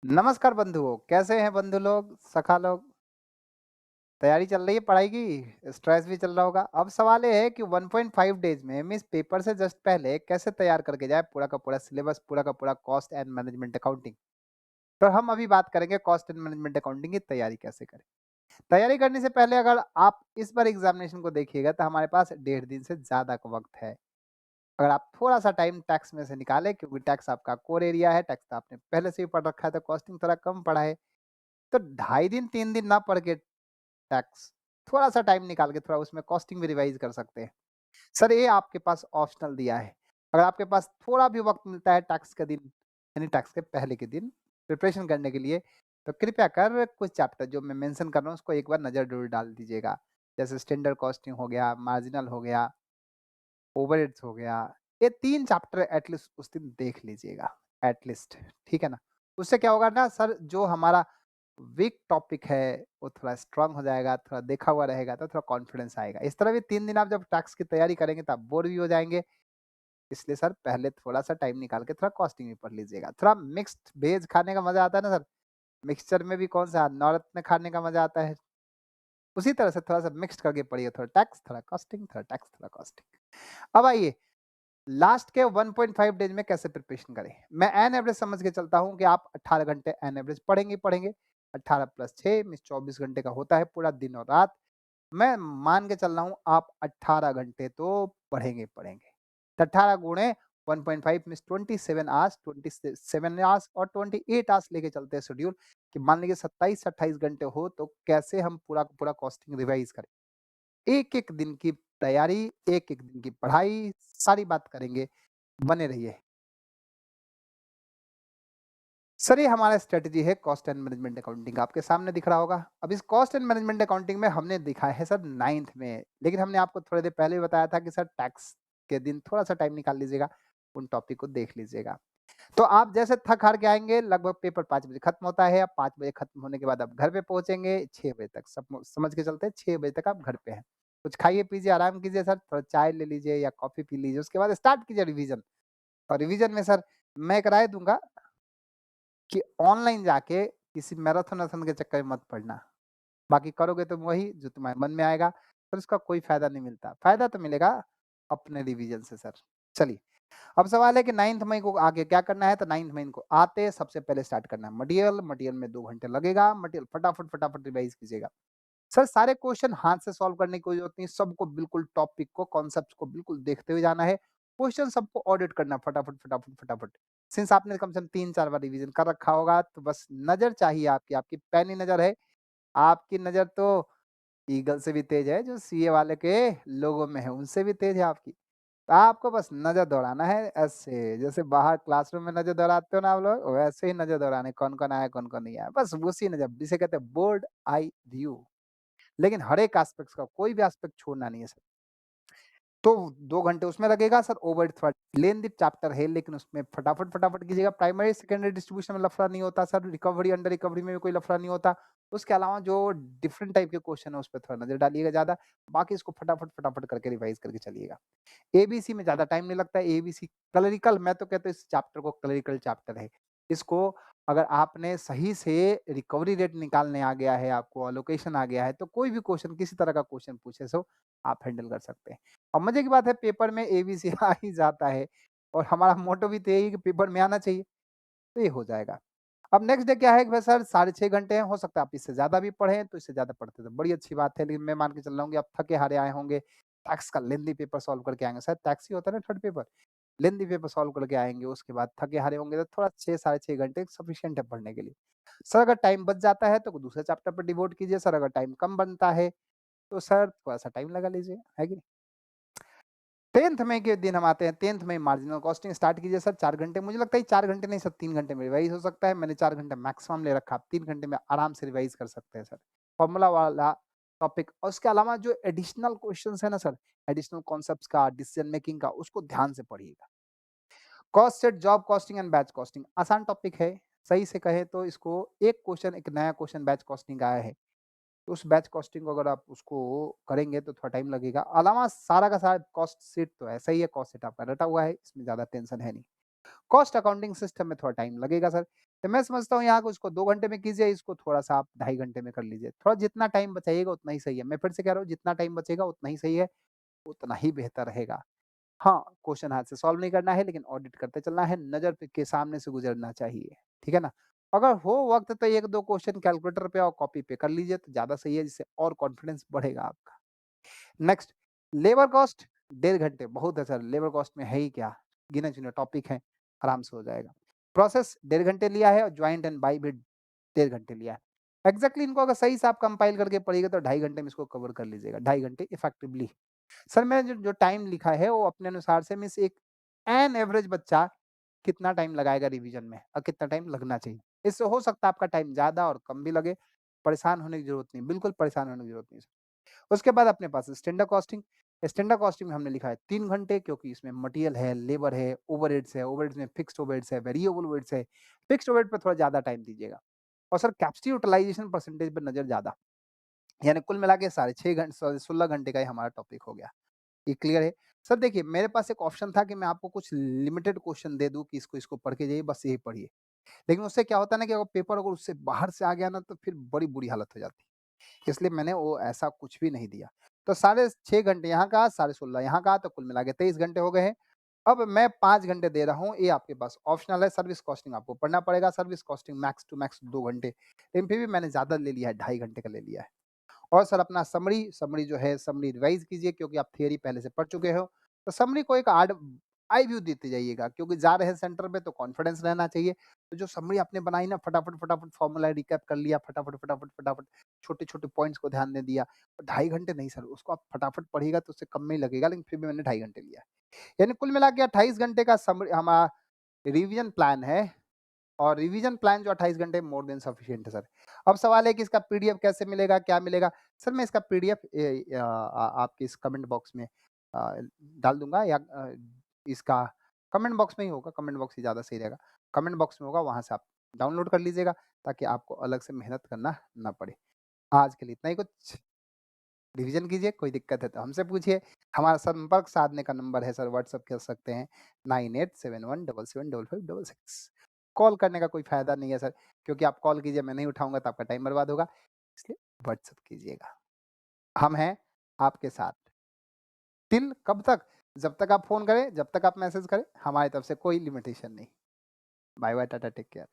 नमस्कार बंधुओं, कैसे हैं बंधु लोग, सखा लोग? तैयारी चल रही है पढ़ाई की? स्ट्रेस भी चल रहा होगा। अब सवाल ये है कि 1.5 डेज़ में मीन्स पेपर से जस्ट पहले कैसे तैयार करके जाए पूरा का पूरा सिलेबस, पूरा का पूरा कॉस्ट एंड मैनेजमेंट अकाउंटिंग। तो हम अभी बात करेंगे कॉस्ट एंड मैनेजमेंट अकाउंटिंग की तैयारी कैसे करें। तैयारी करने से पहले अगर आप इस बार एग्जामिनेशन को देखिएगा तो हमारे पास 1.5 दिन से ज़्यादा का वक्त है। अगर आप थोड़ा-सा टाइम टैक्स में से निकालें क्योंकि टैक्स आपका कोर एरिया है, टैक्स तो आपने पहले से ही पढ़ रखा है तो कॉस्टिंग थोड़ा कम पढ़ा है। तो ढाई दिन 3 दिन ना पढ़ के टैक्स थोड़ा-सा टाइम निकाल के थोड़ा उसमें कॉस्टिंग भी रिवाइज़ कर सकते हैं। सर ये आपके पास ऑप्शनल दिया है। अगर आपके पास थोड़ा भी वक़्त मिलता है टैक्स के दिन, यानी टैक्स के पहले के दिन प्रिपरेशन करने के लिए, तो कृपया कर कुछ चैप्टर जो मैं मेंशन कर रहा हूँ उसको एक बार नज़र ज़रूर डाल दीजिएगा। जैसे स्टैंडर्ड कॉस्टिंग हो गया, मार्जिनल हो गया, ओवरहेड्स हो गया, ये 3 चैप्टर एट लीस्ट उस दिन देख लीजिएगा, एट लीस्ट, ठीक है ना? उससे क्या होगा ना सर, जो हमारा वीक टॉपिक है वो थोड़ा स्ट्रांग हो जाएगा, थोड़ा देखा हुआ रहेगा तो थोड़ा कॉन्फिडेंस आएगा। इस तरह भी 3 दिन आप जब टैक्स की तैयारी करेंगे तो आप बोर भी हो जाएँगे, इसलिए सर पहले थोड़ा-सा टाइम निकाल के थोड़ा कॉस्टिंग भी पढ़ लीजिएगा। थोड़ा मिक्स्ड वेज खाने का मज़ा आता है ना सर, मिक्सचर में भी कौन-सा नवरत्न खाने का मज़ा आता है, उसी तरह से थोड़ा-सा मिक्स्ड करके पढ़िए, थोड़ा टैक्स, थोड़ा कॉस्टिंग, थोड़ा टैक्स, थोड़ा कॉस्टिंग। अब आइए लास्ट के 1.5 डेज में कैसे प्रिपरेशन करें? मैं एन एवरेज समझ के चलता हूँ कि आप 18 घंटे एन एवरेज पढ़ेंगे ही पढ़ेंगे। 18 प्लस 6 मीन्स 24 घंटे का होता है पूरा दिन और रात। मैं मान के चल रहा हूँ आप 18 घंटे तो पढ़ेंगे ही पढ़ेंगे। तो 18 गुणे 1.5 मीन्स 27 आवर्स, 27 आवर्स और 28 आवर्स लेके चलते हैं शेड्यूल कि मान लीजिए 27 से 28 घंटे हो तो कैसे हम पूरा का पूरा कॉस्टिंग रिवाइज़ करें। एक-एक दिन की तैयारी, एक-एक दिन की पढ़ाई, सारी बात करेंगे, बने रहिए। सर ये हमारा स्ट्रैटेजी है कॉस्ट एंड मैनेजमेंट अकाउंटिंग का, आपके सामने दिख रहा होगा। अब इस कॉस्ट एंड मैनेजमेंट अकाउंटिंग में हमने दिखाया है सर 9th में, लेकिन हमने आपको थोड़ी देर पहले ही बताया था कि सर टैक्स के दिन थोड़ा-सा टाइम निकाल लीजिएगा, उन टॉपिक को देख लीजिएगा। तो आप जैसे थक-हार के आएँगे, लगभग पेपर 5 बजे खत्म होता है, अब 5 बजे खत्म होने के बाद आप घर पे पहुँचेंगे 6 बजे तक, समझ के चलते हैं 6 बजे तक आप घर पे हैं। कुछ खाइए-पीजिए, आराम कीजिए सर, थोड़ा चाय ले लीजिए या कॉफ़ी पी लीजिए, उसके बाद स्टार्ट कीजिए रिवीज़न। और रिवीज़न में सर मैं एक राय दूँगा कि ऑनलाइन जाके किसी मैराथन-वैराथन के चक्कर में मत पड़ना। बाकी करोगे तो वही जो तुम्हारे मन में आएगा, पर उसका कोई फ़ायदा नहीं मिलता। फ़ायदा तो मिलेगा अपने रिवीज़न से सर। चलिए, अब सवाल है कि 9th मई को आगे क्या करना है, तो 9th मई को आते सबसे पहले स्टार्ट करना है मटेरियल, मटेरियल में 2 घंटे लगेगा, मटेरियल फटाफट रिवाइज़ कीजिएगा। सर सारे क्वेश्चन हाथ से सॉल्व करने की कोई ज़रूरत नहीं, सबको बिल्कुल टॉपिक को, कॉन्सेप्ट्स को बिल्कुल देखते हुए जाना है। क्वेश्चन सबको ऑडिट करना है फटाफट। सिंस आपने कम से कम 3-4 बार रिवीज़न कर रखा होगा, तो बस नज़र चाहिए आपकी, आपकी पैनी नज़र है। आपकी नज़र तो ईगल से भी तेज़ है, जो सीए वाले के लोगो में है, उनसे भी तेज़ है आपकी। तो आपको बस नज़र दौड़ाना है ऐसे, जैसे बाहर क्लासरूम में नज़र दौड़ाते हो ना आप लोग, वैसे ही नज़र दौड़ाना है, कौन-कौन आया, कौन-कौन नहीं आया। बस उसी नज़र जिसे कहते हैं बर्ड आई व्यू। लेकिन हर एक एस्पेक्ट्स का कोई भी एस्पेक्ट छोड़ना नहीं है सर। तो 2 घंटे उसमें लगेगा सर, ओवर थोड़ा लेंथी चैप्टर है लेकिन उसमें फटाफट कीजिएगा। प्राइमरी सेकेंडरी डिस्ट्रीब्यूशन में लफड़ा नहीं होता सर, रिकवरी अंडर रिकवरी में भी कोई लफड़ा नहीं होता। उसके अलावा जो डिफरेंट टाइप के क्वेश्चन है उस पे थोड़ा नज़र डालिएगा ज़्यादा, बाकी इसको फटाफट करके रिवाइज़ करके चलिएगा। एबीसी में ज़्यादा टाइम नहीं लगता है, एबीसी क्लरिकल, मैं तो कहता हूँ इस चैप्टर को क्लरिकल चैप्टर है। इसको अगर आपने सही से रिकवरी रेट निकालने आ गया है, आपको एलोकेशन आ गया है, तो कोई भी क्वेश्चन किसी तरह का क्वेश्चन पूछे सो आप हैंडल कर सकते हैं। और मज़े की बात है पेपर में एबीसी आ ही जाता है और हमारा मोटो भी तो यही है कि पेपर में आना चाहिए, तो ये हो जाएगा। अब नेक्स्ट डे क्या है कि भाई सर 6.5 घंटे हैं, हो सकता है आप इससे ज़्यादा भी पढ़ें, तो इससे ज़्यादा पढ़ते तो बड़ी अच्छी बात है, लेकिन मैं मान के चल रहा हूँ कि आप थके-हारे आए होंगे, टैक्स का लेंथी पेपर सॉल्व करके आएँगे, शायद टैक्स ही होता है ना third paper, lengthy paper solve करके आएँगे, उसके बाद थके-हारे होंगे तो थोड़ा 6 साढ़े 6 घंटे सफिशिएंट है पढ़ने के लिए। सर अगर टाइम बच जाता है तो दूसरे चैप्टर पर डिवोट कीजिए, सर अगर टाइम कम बनता है, तो सर थोड़ा-सा टाइम लगा लीजिए, है कि नहीं? 10th मई के दिन हम आते हैं, 10th मई मार्जिनल कॉस्टिंग स्टार्ट कीजिए सर 4 घंटे, मुझे लगता है 4 घंटे नहीं सर 3 घंटे में रिवाइज़ हो सकता है। मैंने 4 घंटे मैक्सिमम ले रखा, आप 3 घंटे में आराम से रिवाइज़ कर सकते हैं सर। फ़ॉर्मूला वाला टॉपिक और उसके अलावा जो एडिशनल क्वेश्चन्स है ना सर, एडिशनल कॉन्सेप्ट्स का, डिसीजन मेकिंग का, उसको ध्यान से पढ़िएगा। Cost set, job costing and batch costing आसान टॉपिक है। सही से कहें तो इसको एक क्वेश्चन, एक नया क्वेश्चन बैच कॉस्टिंग का आया है। तो उस बैच कॉस्टिंग को अगर आप उसको करेंगे तो थोड़ा टाइम लगेगा। अलावा सारा का सारा कॉस्ट शीट तो ऐसा ही है, कॉस्ट शीट आपका रटा हुआ है, इसमें ज़्यादा टेंशन है नहीं। कॉस्ट अकाउंटिंग सिस्टम में थोड़ा टाइम लगेगा सर। तो मैं समझता हूँ यहाँ को इसको 2 घंटे में कीजिए, इसको थोड़ा-सा आप ढाई घंटे में कर लीजिए। थोड़ा जितना टाइम बचाइएगा उतना ही सही है। मैं फिर से कह रहा हूँ जितना टाइम बचेगा उतना ही सही है, उतना ही बेहतर रहेगा। हाँ, क्वेश्चन हाथ से सॉल्व नहीं करना है लेकिन ऑडिट करते चलना है, नज़र पे के सामने से गुज़रना चाहिए, ठीक है ना? अगर हो वक़्त तो 1-2 क्वेश्चन कैलकुलेटर पे और कॉपी पे कर लीजिए तो ज़्यादा सही है, जिससे और कॉन्फिडेंस बढ़ेगा आपका। नेक्स्ट, लेबर कॉस्ट 1.5 घंटे बहुत है सर, लेबर कॉस्ट में है ही क्या? गिने-चुने टॉपिक हैं, आराम से हो जाएगा। प्रोसेस 1.5 घंटे लिया है और जॉइंट एंड बाय भी 1.5 घंटे लिया है। एग्ज़ैक्टली इनको अगर सही से आप कंपाइल करके पढ़िएगा तो ढाई घंटे में इसको कवर कर लीजिएगा, ढाई घंटे इफेक्टिवली। सर मैंने जो जो टाइम लिखा है वो अपने अनुसार से मीन्स एक एन एवरेज बच्चा कितना टाइम लगाएगा रिवीजन में और कितना टाइम लगना चाहिए। इससे हो सकता है आपका टाइम ज़्यादा और कम भी लगे, परेशान होने की ज़रूरत नहीं, बिल्कुल परेशान होने की ज़रूरत नहीं है। उसके बाद अपने पास स्टैंडर्ड कॉस्टिंग, स्टैंडर्ड कॉस्टिंग में हमने लिखा है 3 घंटे क्योंकि इसमें मटेरियल है, लेबर है, ओवरहेड्स में फिक्स्ड ओवरहेड्स है, वेरिएबल ओवरहेड्स है। फिक्स्ड ओवरहेड पे थोड़ा ज़्यादा टाइम दीजिएगा और सर कैपेसिटी यूटिलाइज़ेशन परसेंटेज पे नज़र ज़्यादा, यानी कुल मिला के साढ़े 6 घंटे सॉरी 16 घंटे का ही हमारा टॉपिक हो गया। ये क्लियर है? सर देखिए मेरे पास एक ऑप्शन था कि मैं आपको कुछ लिमिटेड क्वेश्चन दे दूँ कि इसको पढ़ के जाइए, बस यही पढ़िए। लेकिन उससे क्या होता है ना कि अगर पेपर अगर उससे बाहर से आ गया ना तो फिर बड़ी बुरी हालत हो जाती है। इसलिए मैंने वो ऐसा कुछ भी नहीं दिया। तो साढ़े 6 घंटे यहाँ का, साढ़े 16 यहाँ का, तो कुल मिला के 23 घंटे हो गए हैं। अब मैं 5 घंटे दे रहा हूँ, ये आपके पास ऑप्शनल है, सर्विस कॉस्टिंग आपको पढ़ना पड़ेगा, service costing max to max 2 घंटे। लेकिन फिर भी मैंने ज़्यादा ले लिया है, ढाई घंटे का ले लिया है। और सर अपना समरी जो है समरी रिवाइज़ कीजिए क्योंकि आप थियरी पहले से पढ़ चुके हो। तो समरी को एक आड आई व्यू देते जाइएगा क्योंकि जा रहे हैं सेंटर पे तो कॉन्फिडेंस रहना चाहिए। तो जो समरी आपने बनाई ना फटाफट फॉर्मूला रिकैप कर लिया, फटाफट छोटे-छोटे पॉइंट्स को ध्यान दे दिया। ढाई घंटे नहीं सर, उसको आप फटाफट पढ़िएगा तो उससे कम में ही लगेगा लेकिन फिर भी मैंने ढाई घंटे लिया है। यानी कुल मिला के 28 घंटे का समरी हमारा रिवीजन प्लान है और रिवीजन प्लान जो 28 घंटे मोर देन सफिशिएंट है सर। अब सवाल है कि इसका पीडीएफ कैसे मिलेगा, क्या मिलेगा? सर मैं इसका पीडीएफ आपके इस कमेंट बॉक्स में डाल दूँगा या इसका कमेंट बॉक्स में ही होगा, कमेंट बॉक्स ही ज़्यादा सही रहेगा। कमेंट बॉक्स में होगा, वहाँ से आप डाउनलोड कर लीजिएगा ताकि आपको अलग से मेहनत करना ना पड़े। आज के लिए इतना ही कुछ, रिवीजन कीजिए, कोई दिक्कत है तो हमसे पूछिए। हमारा संपर्क साधने का नंबर है सर, व्हाट्सएप कर सकते हैं 9871775566। कॉल करने का कोई फ़ायदा नहीं है सर, क्योंकि आप कॉल कीजिए मैं नहीं उठाऊँगा तो आपका टाइम बर्बाद होगा, इसलिए व्हाट्सएप कीजिएगा। हम हैं आपके साथ। टिल कब तक? जब तक आप फ़ोन करें, जब तक आप मैसेज करें, हमारी तरफ से कोई लिमिटेशन नहीं। Bye bye, tata, take care.